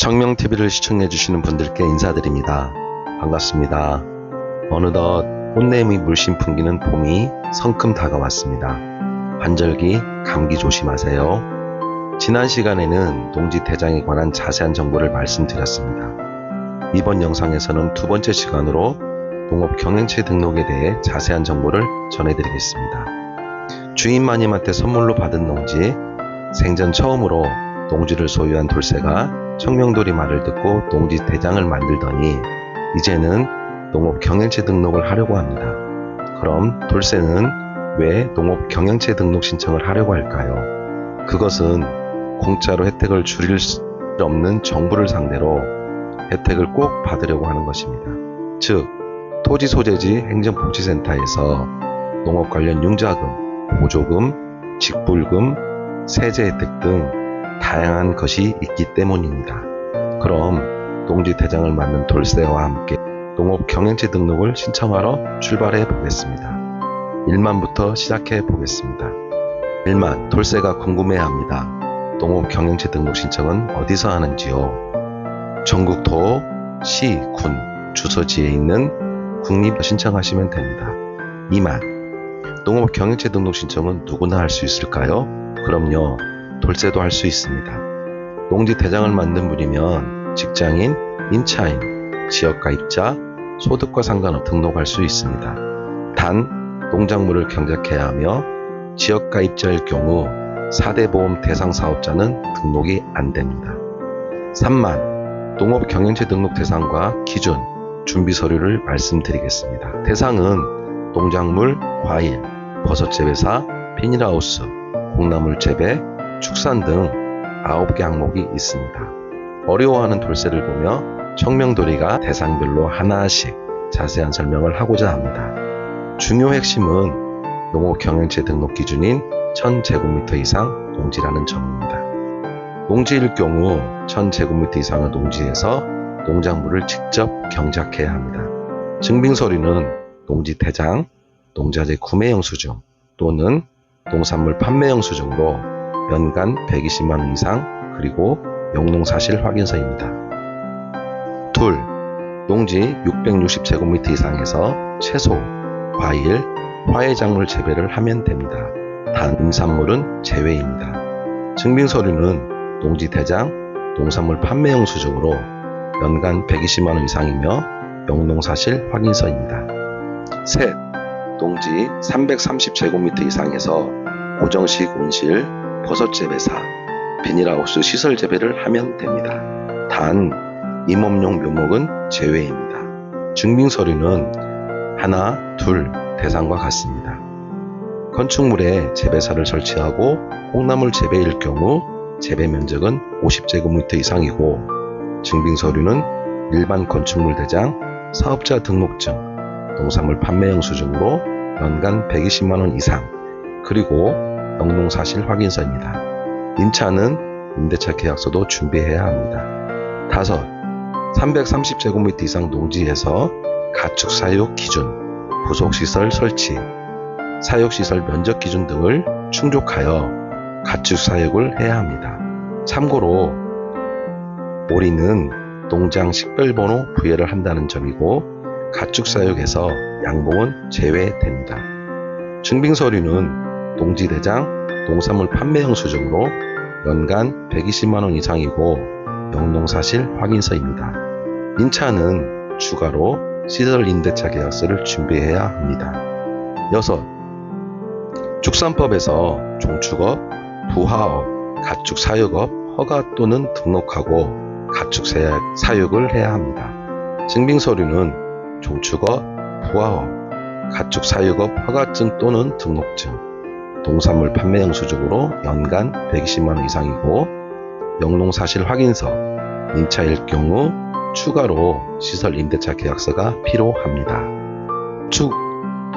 청명TV를 시청해주시는 분들께 인사드립니다. 반갑습니다. 어느덧 꽃내음이 물씬 풍기는 봄이 성큼 다가왔습니다. 환절기, 감기 조심하세요. 지난 시간에는 농지대장에 관한 자세한 정보를 말씀드렸습니다. 이번 영상에서는 두 번째 시간으로 농업경영체 등록에 대해 자세한 정보를 전해드리겠습니다. 주인마님한테 선물로 받은 농지, 생전 처음으로 농지를 소유한 돌쇠가 청명돌이 말을 듣고 농지대장을 만들더니 이제는 농업경영체 등록을 하려고 합니다. 그럼 돌쇠는 왜 농업경영체 등록 신청을 하려고 할까요? 그것은 공짜로 혜택을 줄일 수 없는 정부를 상대로 혜택을 꼭 받으려고 하는 것입니다. 즉, 토지소재지 행정복지센터에서 농업 관련 융자금, 보조금, 직불금, 세제 혜택 등 다양한 것이 있기 때문입니다. 그럼 농지대장을 맡는 돌쇠와 함께 농업경영체 등록을 신청하러 출발해 보겠습니다. 1만부터 시작해 보겠습니다. 1만, 돌쇠가 궁금해합니다. 농업경영체 등록 신청은 어디서 하는지요? 전국 도, 시, 군, 주소지에 있는 국립 신청하시면 됩니다. 2만, 농업경영체 등록 신청은 누구나 할 수 있을까요? 그럼요. 돌쇠도 할 수 있습니다. 농지대장을 만든 분이면 직장인, 임차인, 지역가입자, 소득과 상관없이 등록할 수 있습니다. 단, 농작물을 경작해야 하며 지역가입자일 경우 4대 보험 대상 사업자는 등록이 안 됩니다. 3만, 농업경영체 등록 대상과 기준, 준비 서류를 말씀드리겠습니다. 대상은 농작물, 과일, 버섯 재배사, 비닐하우스, 콩나물 재배, 축산 등 9개 항목이 있습니다. 어려워하는 돌쇠를 보며 청명돌이가 대상별로 하나씩 자세한 설명을 하고자 합니다. 중요 핵심은 농업경영체 등록 기준인 1000제곱미터 이상 농지라는 점입니다. 농지일 경우 1000제곱미터 이상의 농지에서 농작물을 직접 경작해야 합니다. 증빙서류는 농지대장, 농자재 구매 영수증 또는 농산물 판매 영수증으로 연간 120만원 이상 그리고 영농사실 확인서입니다. 둘, 농지 660제곱미터 이상에서 채소, 과일, 화훼작물 재배를 하면 됩니다. 단 임산물은 제외입니다. 증빙서류는 농지대장, 농산물 판매 영수증으로 연간 120만원 이상이며 영농사실 확인서입니다. 셋, 농지 330제곱미터 이상에서 고정식 온실, 버섯 재배사, 비닐하우스 시설 재배를 하면 됩니다. 단, 임업용 묘목은 제외입니다. 증빙서류는 하나, 둘 대상과 같습니다. 건축물에 재배사를 설치하고 콩나물 재배일 경우 재배 면적은 50제곱미터 이상이고 증빙서류는 일반 건축물 대장, 사업자 등록증, 농산물 판매 영수증으로 연간 120만원 이상 그리고 영농사실 확인서입니다. 임차는 임대차 계약서도 준비해야 합니다. 다섯, 330제곱미터 이상 농지에서 가축 사육 기준, 부속시설 설치, 사육시설 면적 기준 등을 충족하여 가축 사육을 해야 합니다. 참고로 오리는 농장 식별번호 부여를 한다는 점이고 가축 사육에서 양봉은 제외됩니다. 증빙서류는 농지대장, 농산물 판매 영수증으로 연간 120만원 이상이고 영농사실 확인서입니다. 임차는 추가로 시설 임대차 계약서를 준비해야 합니다. 여섯, 축산법에서 종축업, 부화업, 가축 사육업 허가 또는 등록하고 가축 사육을 해야 합니다. 증빙서류는 종축업, 부화업, 가축 사육업 허가증 또는 등록증, 농산물 판매 영수증으로 연간 120만원 이상이고 영농사실 확인서, 임차일 경우 추가로 시설 임대차 계약서가 필요합니다.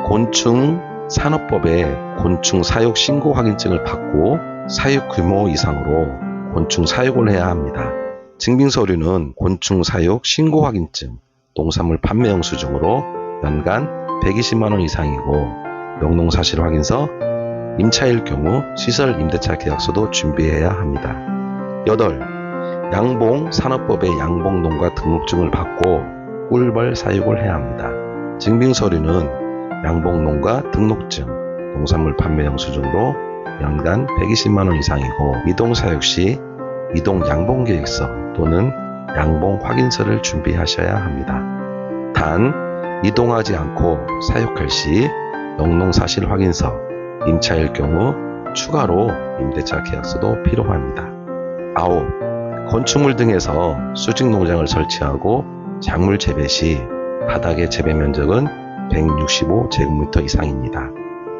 곤충산업법에 곤충 사육 신고 확인증을 받고 사육 규모 이상으로 곤충 사육을 해야 합니다. 증빙서류는 곤충 사육 신고 확인증, 농산물 판매 영수증으로 연간 120만원 이상이고 영농사실 확인서, 임차일 경우 시설 임대차 계약서도 준비해야 합니다. 8. 양봉산업법의 양봉농가 등록증을 받고 꿀벌 사육을 해야 합니다. 증빙서류는 양봉농가 등록증, 농산물 판매 영수증으로 연간 120만원 이상이고 이동사육 시 이동 양봉계획서 또는 양봉 확인서를 준비하셔야 합니다. 단 이동하지 않고 사육할 시 영농사실 확인서, 임차일 경우 추가로 임대차 계약서도 필요합니다. 9. 건축물 등에서 수직농장을 설치하고 작물 재배 시 바닥의 재배 면적은 165제곱미터 이상입니다.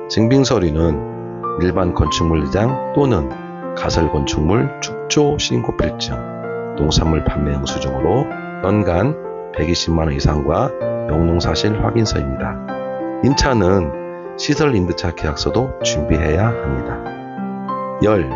증빙서류는 일반 건축물 내장 또는 가설 건축물 축조 신고 필증, 농산물 판매 영수증으로 연간 120만원 이상과 영농사실 확인서입니다. 임차는 시설 임대차 계약서도 준비해야 합니다. 10.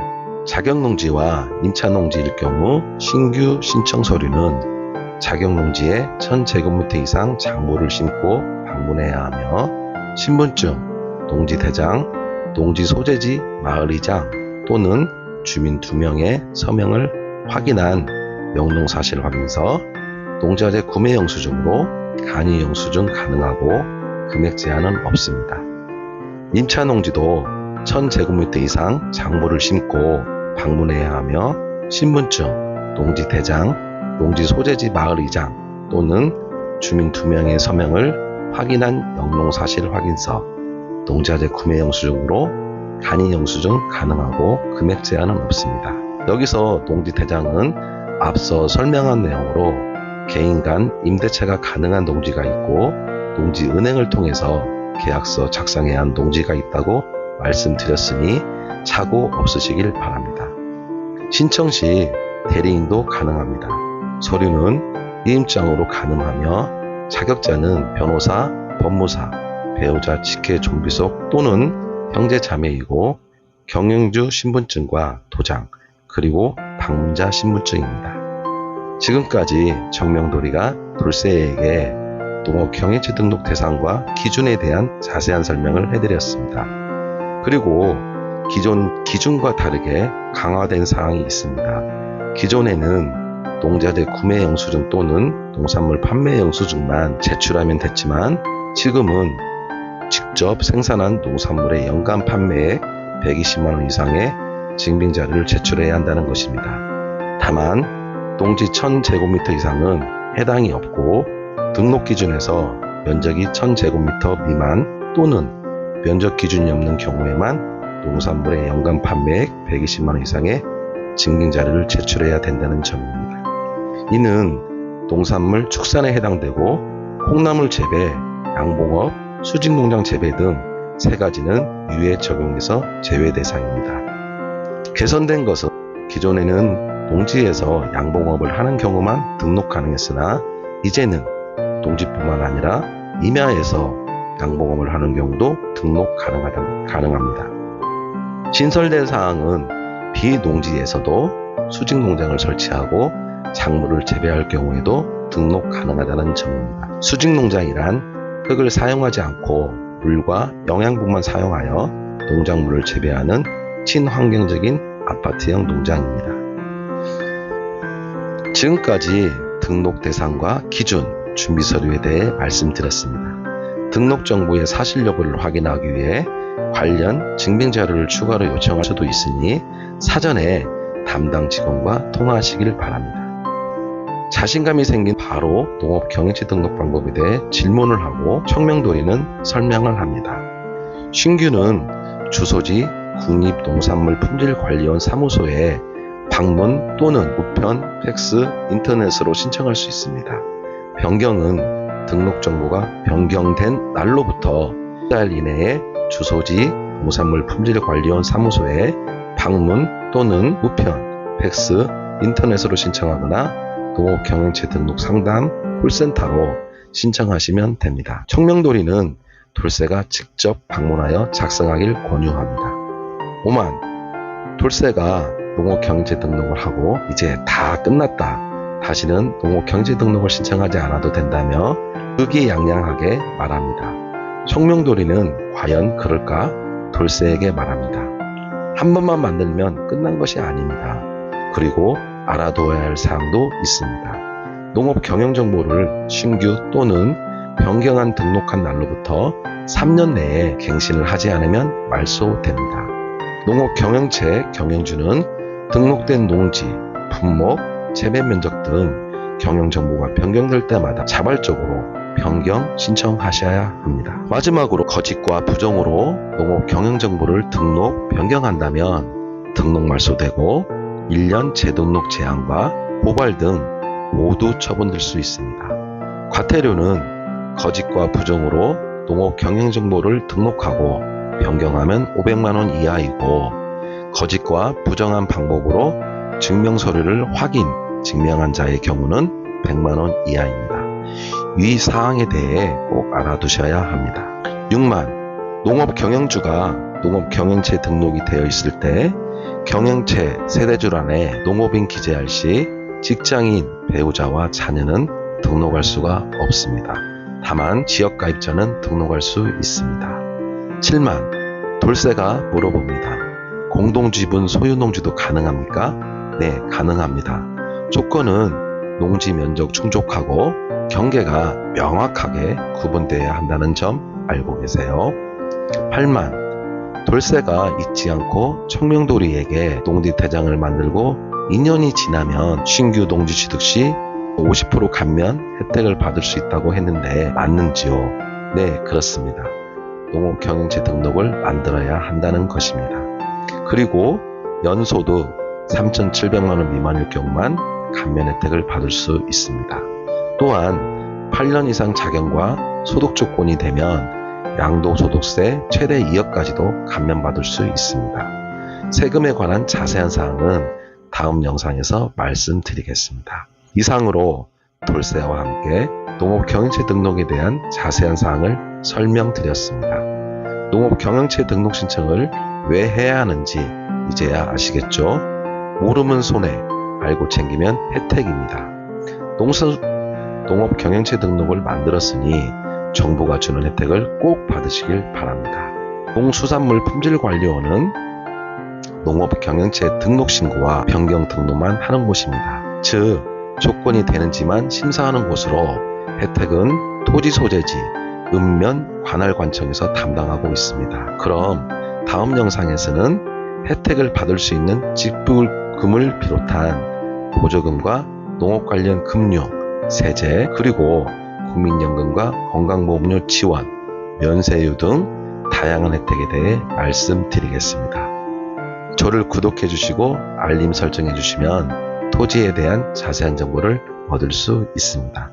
자격농지와 임차농지일 경우 신규 신청 서류는 자격농지에 1000제곱미터 이상 작물을 심고 방문해야 하며 신분증, 농지대장, 농지 소재지 마을이장 또는 주민 2명의 서명을 확인한 영농사실 확인서, 농자재 구매 영수증으로 간이 영수증 가능하고 금액 제한은 없습니다. 임차농지도 1000제곱미터 이상 작물을 심고 방문해야 하며 신분증, 농지대장, 농지 소재지 마을이장 또는 주민 2명의 서명을 확인한 영농사실 확인서, 농자재 구매 영수증으로 간이 영수증 가능하고 금액 제한은 없습니다. 여기서 농지대장은 앞서 설명한 내용으로 개인 간 임대차가 가능한 농지가 있고 농지은행을 통해서 계약서 작성해야 한 농지가 있다고 말씀드렸으니 착오 없으시길 바랍니다. 신청 시 대리인도 가능합니다. 서류는 이임장으로 가능하며 자격자는 변호사, 법무사, 배우자 직계 좀비속 또는 형제 자매이고 경영주 신분증과 도장 그리고 방문자 신분증입니다. 지금까지 정명도리가 돌쇠에게 농업경영체 등록 대상과 기준에 대한 자세한 설명을 해드렸습니다. 그리고 기준과 다르게 강화된 사항이 있습니다. 기존에는 농자재 구매 영수증 또는 농산물 판매 영수증만 제출하면 됐지만 지금은 직접 생산한 농산물의 연간 판매액 120만원 이상의 증빙자료를 제출해야 한다는 것입니다. 다만 농지 1000제곱미터 이상은 해당이 없고 등록 기준에서 면적이 1000제곱미터 미만 또는 면적 기준이 없는 경우에만 농산물의 연간 판매액 120만원 이상의 증빙자료를 제출해야 된다는 점입니다. 이는 농산물 축산에 해당되고 콩나물 재배, 양봉업, 수직농장 재배 등 3가지는 유예 적용에서 제외 대상입니다. 개선된 것은 기존에는 농지에서 양봉업을 하는 경우만 등록 가능했으나 이제는 농지뿐만 아니라 임야에서 양봉업을 하는 경우도 등록 가능합니다. 신설된 사항은 비농지에서도 수직농장을 설치하고 작물을 재배할 경우에도 등록 가능하다는 점입니다. 수직농장이란 흙을 사용하지 않고 물과 영양분만 사용하여 농작물을 재배하는 친환경적인 아파트형 농장입니다. 지금까지 등록 대상과 기준, 준비 서류에 대해 말씀드렸습니다. 등록 정보의 사실 여부를 확인하기 위해 관련 증빙 자료를 추가로 요청할 수도 있으니 사전에 담당 직원과 통화하시길 바랍니다. 자신감이 생긴 바로 농업경영체 등록 방법에 대해 질문을 하고 청명도리는 설명을 합니다. 신규는 주소지 국립농산물품질관리원 사무소에 방문 또는 우편, 팩스, 인터넷으로 신청할 수 있습니다. 변경은 등록 정보가 변경된 날로부터 1달 이내에 주소지 농산물품질관리원 사무소에 방문 또는 우편, 팩스, 인터넷으로 신청하거나 농업경영체 등록 상담 콜센터로 신청하시면 됩니다. 청명도리는 돌쇠가 직접 방문하여 작성하길 권유합니다. 5만, 돌쇠가 농업경영체 등록을 하고 이제 다 끝났다. 다시는 농업경영체 등록을 신청하지 않아도 된다며 의기양양하게 말합니다. 청명도리는 과연 그럴까? 돌쇠에게 말합니다. 한 번만 만들면 끝난 것이 아닙니다. 그리고 알아둬야 할 사항도 있습니다. 농업 경영 정보를 신규 또는 변경한 등록한 날로부터 3년 내에 갱신을 하지 않으면 말소됩니다. 농업 경영체 경영주는 등록된 농지, 품목, 재배 면적 등 경영 정보가 변경될 때마다 자발적으로 변경 신청하셔야 합니다. 마지막으로 거짓과 부정으로 농업 경영 정보를 등록 변경한다면 등록 말소되고 1년 재등록 제한과 고발 등 모두 처분될 수 있습니다. 과태료는 거짓과 부정으로 농업 경영 정보를 등록하고 변경하면 500만 원 이하이고 거짓과 부정한 방법으로 증명 서류를 확인, 증명한 자의 경우는 100만 원 이하입니다. 위 사항에 대해 꼭 알아두셔야 합니다. 6만, 농업 경영주가 농업 경영체 등록이 되어 있을 때 경영체 세대주란에 농업인 기재할 시 직장인, 배우자와 자녀는 등록할 수가 없습니다. 다만 지역가입자는 등록할 수 있습니다. 7만, 돌쇠가 물어봅니다. 공동지분 소유농지도 가능합니까? 네, 가능합니다. 조건은 농지 면적 충족하고 경계가 명확하게 구분되어야 한다는 점 알고 계세요. 8만, 돌쇠가 잊지 않고 청명도리에게 농지 대장을 만들고 2년이 지나면 신규 농지 취득 시 50% 감면 혜택을 받을 수 있다고 했는데 맞는지요? 네, 그렇습니다. 농업 경영체 등록을 만들어야 한다는 것입니다. 그리고 연소득 3,700만 원 미만일 경우만 감면 혜택을 받을 수 있습니다. 또한 8년 이상 자경과 소득 조건이 되면 양도소득세 최대 2억까지도 감면받을 수 있습니다. 세금에 관한 자세한 사항은 다음 영상에서 말씀드리겠습니다. 이상으로 돌쇠와 함께 농업 경영체 등록에 대한 자세한 사항을 설명드렸습니다. 농업 경영체 등록 신청을 왜 해야 하는지 이제야 아시겠죠? 모르면 손해, 알고 챙기면 혜택입니다. 농업 경영체 등록을 만들었으니 정부가 주는 혜택을 꼭 받으시길 바랍니다. 농수산물품질관리원은 농업 경영체 등록 신고와 변경 등록만 하는 곳입니다. 즉, 조건이 되는지만 심사하는 곳으로 혜택은 토지 소재지, 읍면 관할관청에서 담당하고 있습니다. 그럼 다음 영상에서는 혜택을 받을 수 있는 직불금을 비롯한 보조금과 농업 관련 금융, 세제, 그리고 국민연금과 건강보험료 지원, 면세유 등 다양한 혜택에 대해 말씀드리겠습니다. 저를 구독해 주시고 알림 설정해 주시면 토지에 대한 자세한 정보를 얻을 수 있습니다.